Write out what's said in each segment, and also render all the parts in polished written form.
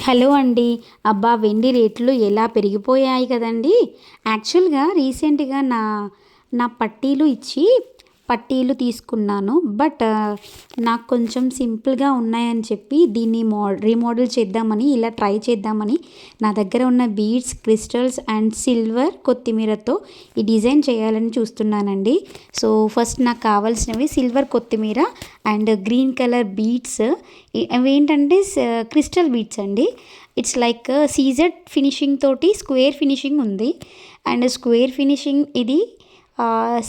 Hello అండి. అబ్బా! వెండి రేట్లు ఎలా పెరిగిపోయాయి కదండీ! యాక్చువల్‌గా రీసెంట్‌గా నా పట్టీలు తీసుకున్నాను. బట్ నాకు కొంచెం సింపుల్‌గా ఉన్నాయని చెప్పి దీన్ని రీమోడల్ చేద్దామని, ఇలా ట్రై చేద్దామని నా దగ్గర ఉన్న బీడ్స్, క్రిస్టల్స్ అండ్ సిల్వర్ కొత్తిమీరతో ఈ డిజైన్ చేయాలని చూస్తున్నానండి. సో, ఫస్ట్ నాకు కావాల్సినవి సిల్వర్ కొత్తిమీర అండ్ గ్రీన్ కలర్ బీడ్స్. అవేంటంటే క్రిస్టల్ బీడ్స్ అండి. ఇట్స్ లైక్ సీజెడ్ ఫినిషింగ్ తోటి స్క్వేర్ ఫినిషింగ్ ఉంది. అండ్ స్క్వేర్ ఫినిషింగ్ ఇది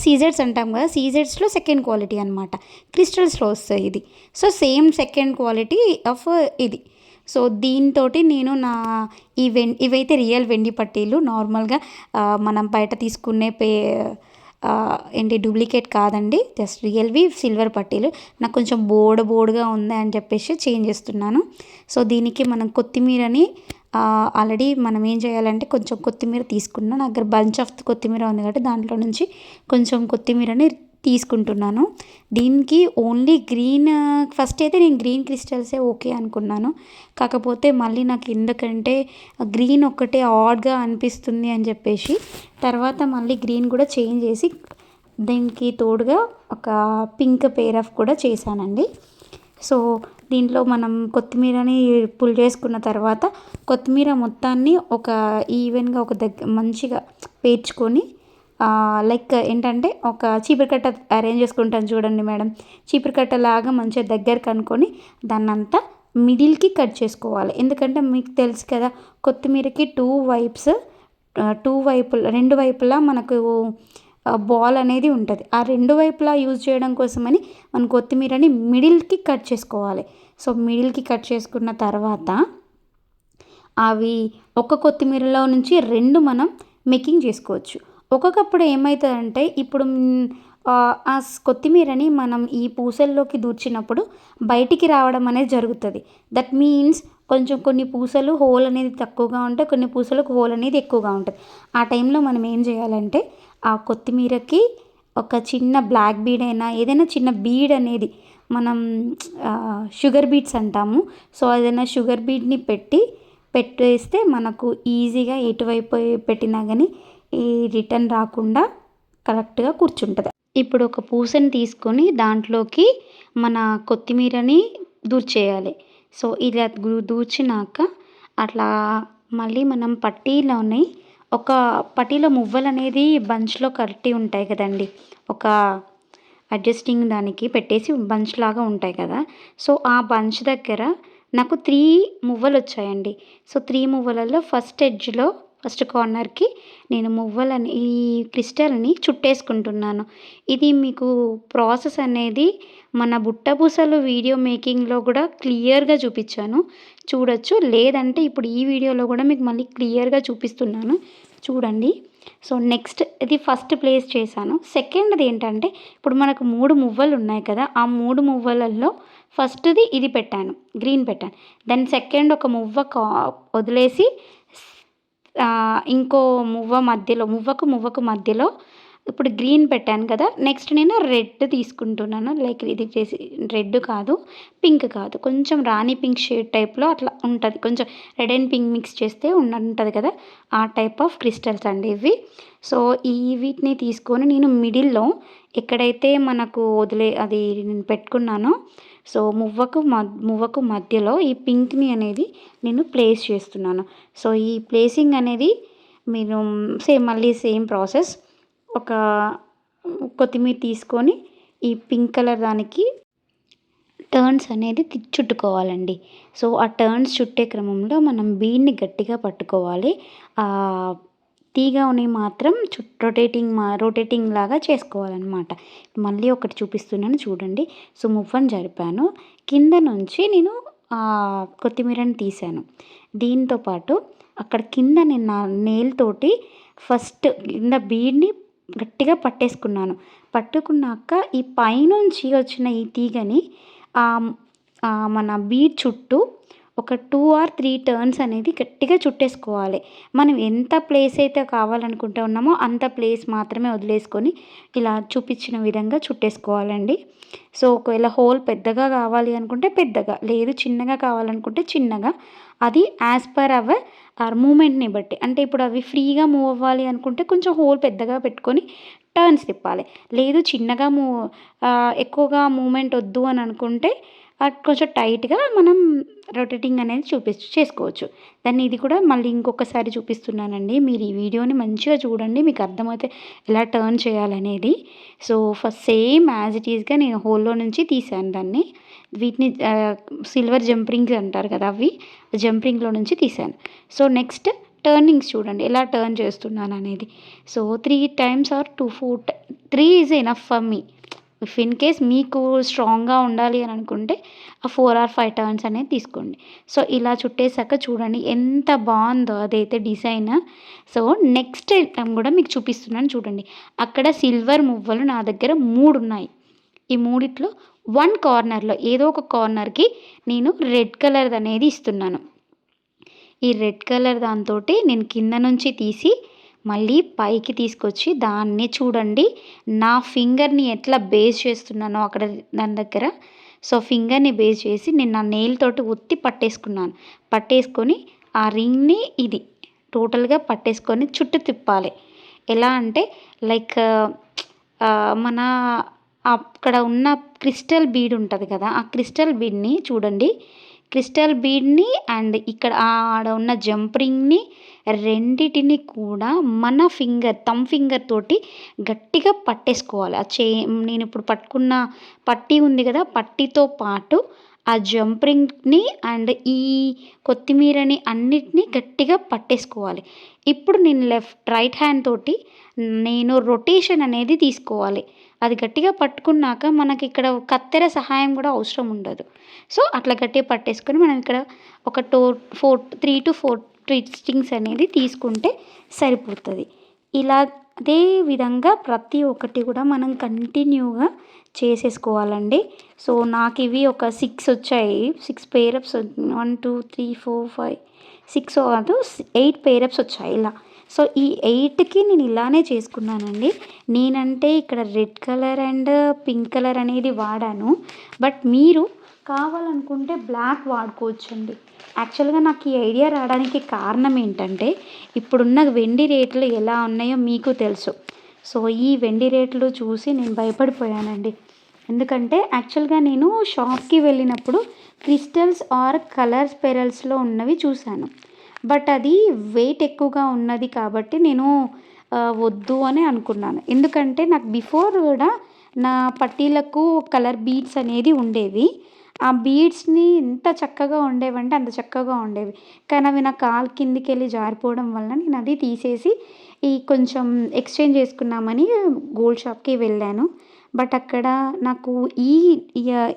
సీజెడ్స్ అంటాం కదా, సీజెడ్స్లో సెకండ్ క్వాలిటీ అనమాట. క్రిస్టల్స్లో వస్తుంది ఇది. So same second quality of ఇది. సో దీంతో నేను ఇవైతే రియల్ వెండి పట్టీలు. నార్మల్గా మనం బయట తీసుకునే ఏంటి డూప్లికేట్ కాదండి, జస్ట్ రియల్వి సిల్వర్ పట్టీలు. నాకు కొంచెం బోర్డుగా ఉంది అని చెప్పేసి చేంజ్ చేస్తున్నాను. సో దీనికి మనం కొత్తిమీరని ఆల్రెడీ మనం ఏం చేయాలంటే కొంచెం కొత్తిమీర తీసుకున్నాను. నా దగ్గర బంచ్ ఆఫ్ కొత్తిమీర ఉంది కాబట్టి దాంట్లో నుంచి కొంచెం కొత్తిమీరని తీసుకుంటున్నాను. దీనికి ఓన్లీ ఫస్ట్ అయితే నేను గ్రీన్ క్రిస్టల్సే ఓకే అనుకున్నాను. కాకపోతే మళ్ళీ నాకు ఎందుకంటే గ్రీన్ ఒక్కటే ఆడ్గా అనిపిస్తుంది అని చెప్పేసి తర్వాత మళ్ళీ గ్రీన్ కూడా చేంజ్ చేసి దీనికి తోడుగా ఒక పింక్ పేర్ ఆఫ్ కూడా చేశానండి. సో దీంట్లో మనం కొత్తిమీరని పుల్ చేసుకున్న తర్వాత కొత్తిమీర మొత్తాన్ని ఒక ఈవెన్గా ఒక మంచిగా పేర్చుకొని లైక్ ఏంటంటే ఒక చీపురు కట్ట అరేంజ్ చేసుకుంటాను చూడండి మేడం. చీపురు కట్టలాగా మంచిగా దగ్గరకు అనుకొని దాన్నంతా మిడిల్కి కట్ చేసుకోవాలి. ఎందుకంటే మీకు తెలుసు కదా, కొత్తిమీరకి రెండు వైపులా మనకు బాల్ అనేది ఉంటుంది. ఆ రెండు వైపులా యూజ్ చేయడం కోసమని మనం కొత్తిమీరని మిడిల్కి కట్ చేసుకోవాలి. సో మిడిల్కి కట్ చేసుకున్న తర్వాత అవి ఒక కొత్తిమీరలో నుంచి రెండు మనం మేకింగ్ చేసుకోవచ్చు. ఒక్కొక్కప్పుడు ఏమవుతుందంటే ఇప్పుడు ఆ కొత్తిమీరని మనం ఈ పూసల్లోకి దూర్చినప్పుడు బయటికి రావడం అనేది జరుగుతుంది. దట్ మీన్స్ కొన్ని పూసలు హోల్ అనేది తక్కువగా ఉంటాయి, కొన్ని పూసలకు హోల్ అనేది ఎక్కువగా ఉంటుంది. ఆ టైంలో మనం ఏం చేయాలంటే ఆ కొత్తిమీరకి ఒక చిన్న బ్లాక్ బీడ్ అయినా ఏదైనా చిన్న బీడ్ అనేది మనం షుగర్ బీడ్స్ అంటాము. సో ఏదైనా షుగర్ బీడ్ని పెట్టేస్తే మనకు ఈజీగా ఎటువైపు పెట్టినా కానీ ఈ రిటర్న్ రాకుండా కరెక్ట్గా కూర్చుంటుంది. ఇప్పుడు ఒక పూసని తీసుకొని దాంట్లోకి మన కొత్తిమీరని దూర్చేయాలి. సో ఇలా దూర్చినాక అట్లా మళ్ళీ మనం ఒక పట్టీలో మువ్వలు అనేది బంచ్లో కట్టి ఉంటాయి కదండి, ఒక అడ్జస్టింగ్ దానికి పెట్టేసి బంచ్ లాగా ఉంటాయి కదా. సో ఆ బంచ్ దగ్గర నాకు 3 మువ్వలు వచ్చాయండి. సో 3 మువ్వలలో ఫస్ట్ కార్నర్కి నేను ఈ క్రిస్టల్ని చుట్టేసుకుంటున్నాను. ఇది మీకు ప్రాసెస్ అనేది మన బుట్టపూసలు వీడియో మేకింగ్లో కూడా క్లియర్గా చూపించాను, చూడొచ్చు. లేదంటే ఇప్పుడు ఈ వీడియోలో కూడా మీకు మళ్ళీ క్లియర్గా చూపిస్తున్నాను, చూడండి. సో నెక్స్ట్ ఇది ఫస్ట్ ప్లేస్ చేశాను. సెకండ్ది ఏంటంటే ఇప్పుడు మనకు 3 మువ్వలు ఉన్నాయి కదా, ఆ 3 మువ్వలలో ఫస్ట్ది ఇది పెట్టాను, గ్రీన్ పెట్టాను. దెన్ సెకండ్ ఒక మువ్వ వదిలేసి ఇంకో మువ్వకు మధ్యలో ఇప్పుడు గ్రీన్ పెట్టాను కదా. నెక్స్ట్ నేను రెడ్ తీసుకుంటున్నాను. లైక్ ఇది చేసి రెడ్ కాదు, పింక్ కాదు, కొంచెం రాణి పింక్ షేడ్ టైప్లో అట్లా ఉంటుంది. కొంచెం రెడ్ అండ్ పింక్ మిక్స్ చేస్తే ఉంటుంది కదా, ఆ టైప్ ఆఫ్ క్రిస్టల్స్ అండి ఇవి. సో వీటిని తీసుకొని నేను మిడిల్లో ఎక్కడైతే మనకు నేను పెట్టుకున్నానో సో మువ్వకు మధ్యలో ఈ పింక్ని అనేది నేను ప్లేస్ చేస్తున్నాను. సో ఈ ప్లేసింగ్ అనేది మీరు మళ్ళీ సేమ్ ప్రాసెస్. ఒక కొత్తిమీర తీసుకొని ఈ పింక్ కలర్ దానికి టర్న్స్ అనేది చుట్టుకోవాలండి. సో ఆ టర్న్స్ చుట్టే క్రమంలో మనం బీడ్ని గట్టిగా పట్టుకోవాలి. తీగని మాత్రం రొటేటింగ్ లాగా చేసుకోవాలన్నమాట. మళ్ళీ ఒకటి చూపిస్తున్నాను చూడండి. సో మువ్వను జరిపాను, కింద నుంచి నేను కొత్తిమీరని తీసాను. దీంతోపాటు అక్కడ కింద నేను నా నేల్తోటి ఫస్ట్ కింద బీడ్ని గట్టిగా పట్టుకున్నాక ఈ పైనుంచి వచ్చిన ఈ తీగని మన బీడ్ చుట్టూ ఒక 2 ఆర్ 3 టర్న్స్ అనేది గట్టిగా చుట్టేసుకోవాలి. మనం ఎంత ప్లేస్ అయితే కావాలనుకుంటే ఉన్నామో అంత ప్లేస్ మాత్రమే వదిలేసుకొని ఇలా చూపించిన విధంగా చుట్టేసుకోవాలండి. సో, ఒకవేళ హోల్ పెద్దగా కావాలి అనుకుంటే పెద్దగా, లేదు చిన్నగా కావాలనుకుంటే చిన్నగా. అది యాజ్ పర్ అవర్ మూమెంట్‌ని బట్టి. అంటే ఇప్పుడు అవి ఫ్రీగా మూవ్ అవ్వాలి అనుకుంటే కొంచెం హోల్ పెద్దగా పెట్టుకొని టర్న్స్ తిప్పాలి. లేదు చిన్నగా ఎక్కువగా మూవ్‌మెంట్ వద్దు అని అనుకుంటే కొంచెం టైట్‌గా మనం రొటేటింగ్ అనేది చేసుకోవచ్చు. దాన్ని ఇది కూడా మళ్ళీ ఇంకొకసారి చూపిస్తున్నానండి. మీరు ఈ వీడియోని మంచిగా చూడండి. మీకు అర్థమైతే ఎలా టర్న్ చేయాలనేది. So, first same as it ఈస్‌గా నేను హోల్‌లో నుంచి తీసాను దాన్ని. వీటిని సిల్వర్ జంప్ రింగ్స్ అంటారు కదా! అవి జంప్ రింగ్‌లో నుంచి తీసాను. సో, నెక్స్ట్ టర్నింగ్స్ చూడండి ఎలా టర్న్ చేస్తున్నాననేది. So, 3 times or 3 is enough for me. If in case మీకు స్ట్రాంగ్‌గా ఉండాలి అని అనుకుంటే 4 ఆర్ 5 టర్న్స్ అనేది తీసుకోండి. సో, ఇలా చుట్టేసాక చూడండి ఎంత బావుందో అదైతే డిజైన్. సో, నెక్స్ట్ ఐటెమ్ కూడా మీకు చూపిస్తున్నాను చూడండి. అక్కడ సిల్వర్ మువ్వలు నా దగ్గర 3 ఉన్నాయి. ఈ మూడిట్లో వన్ కార్నర్‌లో ఏదో ఒక కార్నర్‌కి నేను రెడ్ కలర్‌ది అనేది ఇస్తున్నాను. ఈ రెడ్ కలర్ దాంతోటి నేను కింద నుంచి తీసి మళ్ళీ పైకి తీసుకొచ్చి దాన్ని చూడండి నా ఫింగర్‌ని ఎట్లా బేస్ చేస్తున్నానో అక్కడ దాని దగ్గర. సో, ఫింగర్‌ని బేస్ చేసి నేను నా నెయిల్ తోటి ఒత్తి పట్టేసుకున్నాను. పట్టేసుకొని ఆ రింగ్‌ని ఇది టోటల్‌గా పట్టేసుకొని చుట్టూ తిప్పాలి. ఎలా అంటే లైక్ మన అక్కడ ఉన్న క్రిస్టల్ బీడ్ ఉంటది కదా! ఆ క్రిస్టల్ బీడ్‌ని చూడండి. క్రిస్టల్ బీడ్‌ని అండ్ ఇక్కడ ఆడ ఉన్న జంప్ రింగ్‌ని రెండిటిని కూడా మన థంబ్ ఫింగర్ తోటి గట్టిగా పట్టేసుకోవాలి. నేనిప్పుడు పట్టుకున్న పట్టీ ఉంది కదా! పట్టీతో పాటు ఆ జంప్ రింగ్‌ని అండ్ ఈ కొత్తిమీరని అన్నిటిని గట్టిగా పట్టేసుకోవాలి. ఇప్పుడు నేను రైట్ హ్యాండ్ తోటి నేను రొటేషన్ అనేది తీసుకోవాలి. అది గట్టిగా పట్టుకున్నాక మనకిక్కడ కత్తెర సహాయం కూడా అవసరం ఉండదు. సో, అట్లా గట్టిగా పట్టేసుకొని మనం ఇక్కడ ఒక 3-4 ట్విస్టింగ్స్ అనేది తీసుకుంటే సరిపోతది. ఇలా అదే విధంగా ప్రతి ఒక్కటి కూడా మనం కంటిన్యూగా చేసేసుకోవాలండి. సో, నాకివి ఒక 6 వచ్చాయి. 6 పెయిరప్స్ 1, 2, 3, 4, 5, 6 కాదు 8 పెయిరప్స్ వచ్చాయి ఇలా. సో, ఈ 8కి నేను ఇలానే చేసుకున్నానండి. నేనంటే ఇక్కడ red colour and pink colour అనేది వాడాను. బట్ మీరు కావాలనుకుంటే బ్లాక్ వాడుకోవచ్చండి. యాక్చువల్‌గా నాకు ఈ ఐడియా రావడానికి కారణం ఏంటంటే, ఇప్పుడున్న వెండి రేట్లు ఎలా ఉన్నాయో మీకు తెలుసు. సో, ఈ వెండి రేట్లు చూసి నేను భయపడిపోయానండి. ఎందుకంటే యాక్చువల్‌గా నేను షాప్‌కి వెళ్ళినప్పుడు క్రిస్టల్స్ ఆర్ కలర్ స్పెరల్స్‌లో ఉన్నవి చూశాను. బట్ అది వెయిట్ ఎక్కువగా ఉన్నది కాబట్టి నేను వద్దు అని అనుకున్నాను. ఎందుకంటే నాకు బిఫోర్ కూడా నా పట్టీలకు కలర్ బీడ్స్ అనేది ఉండేవి. ఆ బీడ్స్‌ని ఎంత చక్కగా ఉండేవంటే అంత చక్కగా ఉండేవి. కానీ అవి నా కాలు కిందికెళ్ళి జారిపోవడం వల్ల నేను అది తీసేసి కొంచెం ఎక్స్చేంజ్ చేసుకుందామని గోల్డ్ షాప్‌కి వెళ్ళాను. బట్ అక్కడ నాకు ఈ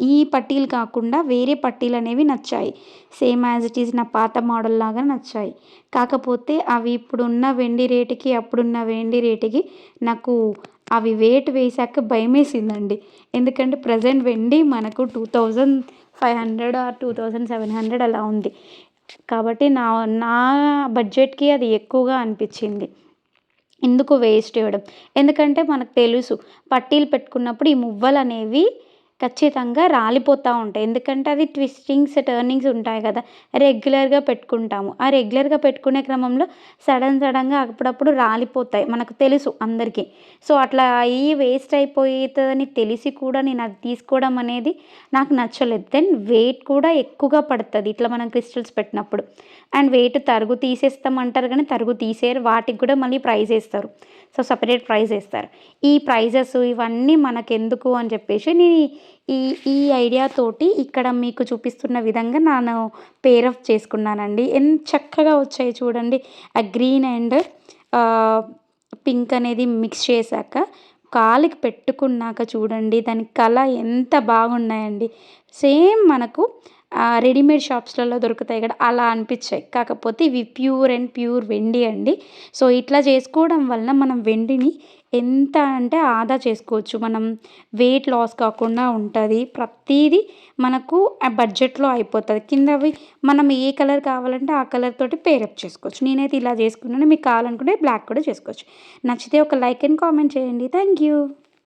ఈ పట్టీలు కాకుండా వేరే పట్టీలనేవి నచ్చాయి. సేమ్ యాజ్ ఇట్ ఈజ్ నా పాత మోడల్ లాగా నచ్చాయి. కాకపోతే అవి ఇప్పుడున్న వెండి రేటుకి, అప్పుడున్న వెండి రేటుకి నాకు అవి వెయిట్ వేశాక భయమేసిందండి. ఎందుకంటే ప్రెజెంట్ వెండి మనకు 2500 ఆర్ 2700 అలా ఉంది. కాబట్టి నా నా బడ్జెట్‌కి అది ఎక్కువగా అనిపించింది. ఎందుకు వేస్ట్ ఇవ్వడం. ఎందుకంటే మనకు తెలుసు పట్టీలు పెట్టుకున్నప్పుడు ఈ మువ్వలనేవి ఖచ్చితంగా రాలిపోతూ ఉంటాయి. ఎందుకంటే అది ట్విస్టింగ్స్, టర్నింగ్స్ ఉంటాయి కదా! రెగ్యులర్‌గా పెట్టుకుంటాము. ఆ రెగ్యులర్‌గా పెట్టుకునే క్రమంలో సడన్‌గా అప్పుడప్పుడు రాలిపోతాయి. మనకు తెలుసు అందరికీ. సో, అట్లా అయ్యి వేస్ట్ అయిపోతదని తెలిసి కూడా నేను అది తీసుకోవడం అనేది నాకు నచ్చలేదు. దెన్ వెయిట్ కూడా ఎక్కువగా పడతది ఇట్లా మనం క్రిస్టల్స్ పెట్టినప్పుడు. అండ్ వెయిట్ తరుగు తీసేస్తామంటారు కానీ తరుగు తీసేయరు. వాటికి కూడా మళ్ళీ ప్రైజ్ ఏస్తారు. సో, సెపరేట్ ప్రైజ్ ఏస్తారు. ఈ ప్రైజెస్ ఇవన్నీ మనకెందుకు అని చెప్పేసి నేను ఈ ఈ ఐడియా తోటి ఇక్కడ మీకు చూపిస్తున్న విధంగా నేను పెయిర్ అప్ చేసుకున్నానండి. ఎంత చక్కగా వచ్చాయి చూడండి. ఆ గ్రీన్ అండ్ పింక్ అనేది మిక్స్ చేశాక కాలికి పెట్టుకున్నాక చూడండి దాని కళ ఎంత బాగున్నాయండి. సేమ్ మనకు రెడీమేడ్ షాప్స్‌లలో దొరుకుతాయి కదా! అలా అనిపించాయి. కాకపోతే ఇవి ప్యూర్ వెండి అండి. సో, ఇట్లా చేసుకోవడం వలన మనం వెండిని ఎంత అంటే ఆదా చేసుకోవచ్చు. మనం వెయిట్ లాస్ కాకుండా ఉంటది. ప్రతీదీ మనకు ఆ బడ్జెట్‌లో అయిపోతది. కిందవి మనం ఏ కలర్ కావాలంటే ఆ కలర్ తోటి పేరప్ చేసుకోవచ్చు. నేనైతే ఇలా చేసుకున్నాను. మీకు కావాలనుకుంటే బ్లాక్ కూడా చేసుకోవచ్చు. నచ్చితే ఒక లైక్ అండ్ కామెంట్ చేయండి. Thank you.